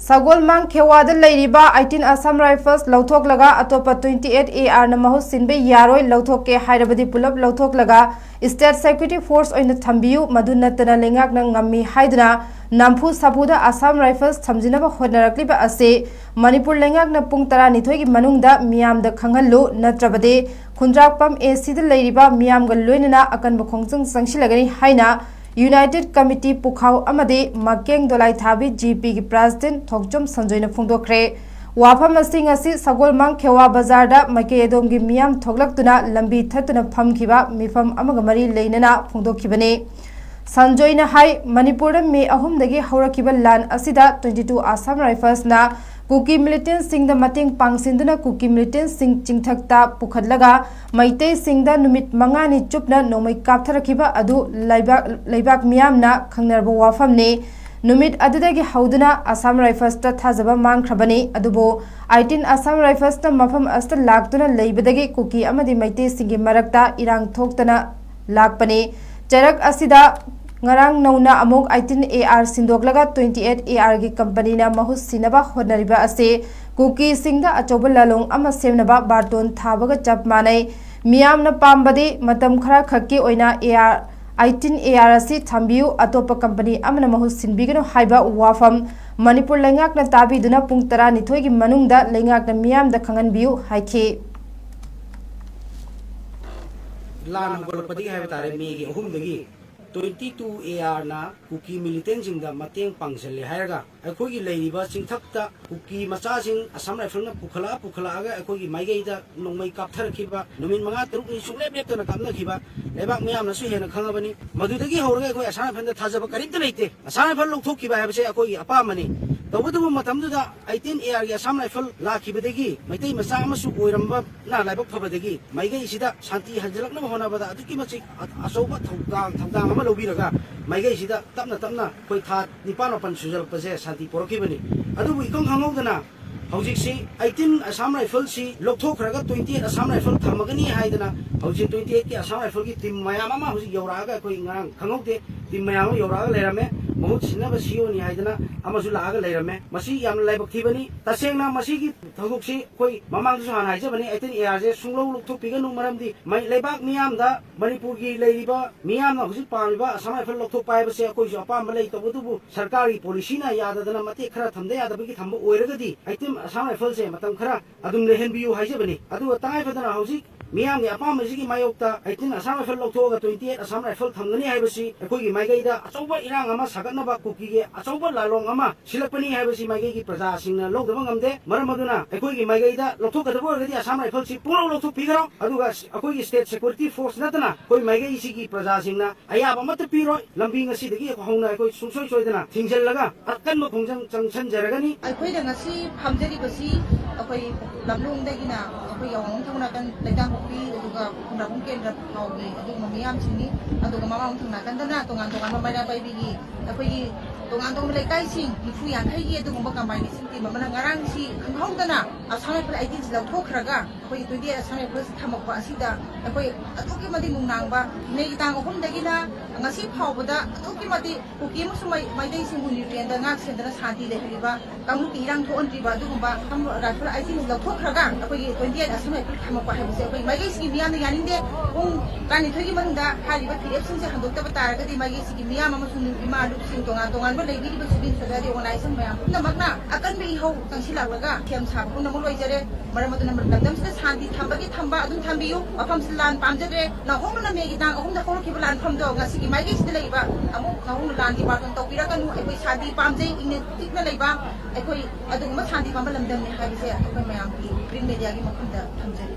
Sagol Mang Khewada Leiriba 18 Assam Rifles Lauthok Laga Atopa 28 AR na Mahus Sinbe Yaroi Lauthok ke Hyderabadi Pulap Lauthok Laga State Security Force oina Thambiu Madunatana Lengak na Ngami Haidana Namphu Sapuda Assam Rifles Thamjinaba Honarakliba Ase Manipur Lengak na Pung Tara Nithoigi Manungda Miam da Khangalu Natrabade Khundrakpam AC da Leiriba Miam ga Loinana Akan Bukhongchang Sangshilagani Haina United Committee Pukhau Amade Makeng Dolai Thabi GP ki President Thokjom Sanjoyna Phungdokre Wafam asing asi Sagol Mang Khewa Bazarda Make Edom gi Miam Thoklaktuna Lambi Thatuna Phamkhiba Mifam Amaga Mari Leinana Phungdokhibane Sanjoyna Hai Manipur me ahum dagi haurakhiba lan asida 22 Assam Rifles na Kuki militant sing the mating pangsinduna Kuki militant sing chingthakta pukhatlaga Maitei sing the numit mangani chupna nomai kaptharakiba adu laibak miyamna khangnarba wafamne numit adudagi hauduna Assam Rifles ta thajaba mangkhrabani adubo 18 Assam Rifles ta mafam asta laktuna leibadagi Kuki amadi Maitei singi marakta irang thoktana lakpane charak asida Ngarang nauna amok 18 AR sindoklaga 28 AR gi company na mahus sinaba honariba ase Kuki singda achoba lalong ama semnaba barton thabaga chap manai miyam na pambade matam khara khakki oina AR 18 AR asi thambiu atopa company amana mahus sinbigano haiba wafam Manipur lengak na tabi duna pung tara nithoi gi manungda lengak na miyam da khangan biu haike lan golpadi hai tare me gi ahum dagi 22 AR na Kuki militant singda mateng pangsale hairaga akhoi leiriba singthakta Kuki macha sing Assam Rifle na pukhala aga akhoi maigei da nongmai kaptharakhiba numin manga truk ni sunglep lep tana kamna khiba lebak miyam na su hena khangabani madudagi hawraga akhoi Assam Rifle da thajaba karimta leite Assam Rifle lokthokhiba habase akhoi apamani tawbudu matamduda 18 AR gi Assam Rifle lakhibadagi maitei macha amasu oiramba na laibak phabadagi maigei sida shanti hanjalakna honabada aduki machi asoba thawdang Lobiraga, my gay sida, Tapna, quite hard, Nipano Sujal possess Santi Porokibani. Adu we come Hangogana. Howsik 18 Assam Rifle si Lokthokraga 28 Assam Rifle Thamagani Haidana, Howsik 28 Assam Rifle Tim Mayama, who's Yoraga going Hangote, Tim Mayama Yoraga Lerame, Mohut Sinaba Sioni Haidana, Amazulaga Lerame, Masi Yam Labakibani, Tasena Masiki, Toguksi, Koi, Mamangsan Hajabani, 18 ARZ, Sulo to Pigano Maramdi, my Lebak Miamda, Manipugi Ladiba, Miam, who's Pariba, Assam Rifle Lokto Pibasa, Koyapam Malay Tobutu, Sarkari, Policina, Yada, the Matikra, Tande, the Big Tambo, Oiragadi, I think Assam Rifle say matam khara adum lehen biu haijabani adu tai fadana hausi miyam ge apam masi gi mayokta 18 Assam Rifle loktoga 28 Assam Rifle thamgani haibasi akoi gi maigai da achoba irang ama sagatnaba Kuki ge achoba lalong ama silakpani haibasi maigai gi praja singna lokdaba ngamde maramaduna akoi gi maigai da loktoga dabo gadi Assam Rifle si pulo lokto pigaro aduga akoi gi State Security Force natana koi maigai si gi praja singna ayaba mat piro lambi ngasi dagi hongna akoi sungsoi soidana thingjal laga akan mo khongjang changchan jaragani akoi da ngasi phamjari basi akoi lamlung dagina akoi yawang thangna kan leitang kopi aduga kunabung kendra hawgi aduga mamiyam singni aduga mamang thangna kan dana tongan mamaya baibigi akoi tongan leikai sing lifu yan thai aduga bakamai ni singti mamana ngarang si khanghau dana Assam Rifle 18 lau thokraga akoi 20 Assam Rifle thamakwa asida akoi atuki madi mungnangba nei tang ahum dagina ngasi phawbada atuki madi Kuki musumai maidai sing nutrient da ngak sendana santi lehriba kamu irang thon riba aduga Rifle 18 lau thokraga akoi 20 Assam Rifle thamakwa habise akoi maigei sigi miyam na yaninde ung kani thogi manunda haliba phirep sing se handokta taragadi maigei sigi miyam amasung ima lup sing tongan ba leigi ba subin sadari organization mayam namakna akan be ho tangsilaglaga kem sab kun namul waijare maramaduna mardam se santi thambagi thamba adun thambiyu afam silan pamjare na homna megi dang ahumda khoro kibalan phamdo ngasi gi maigei sida leiba amu ngahum lan gi barton tawpira kanu ekoi santi pamjei ine tikna leiba ekoi adugma santi pamba lamdam ne habise ekoi mayam ki print media gi makhunda thamjari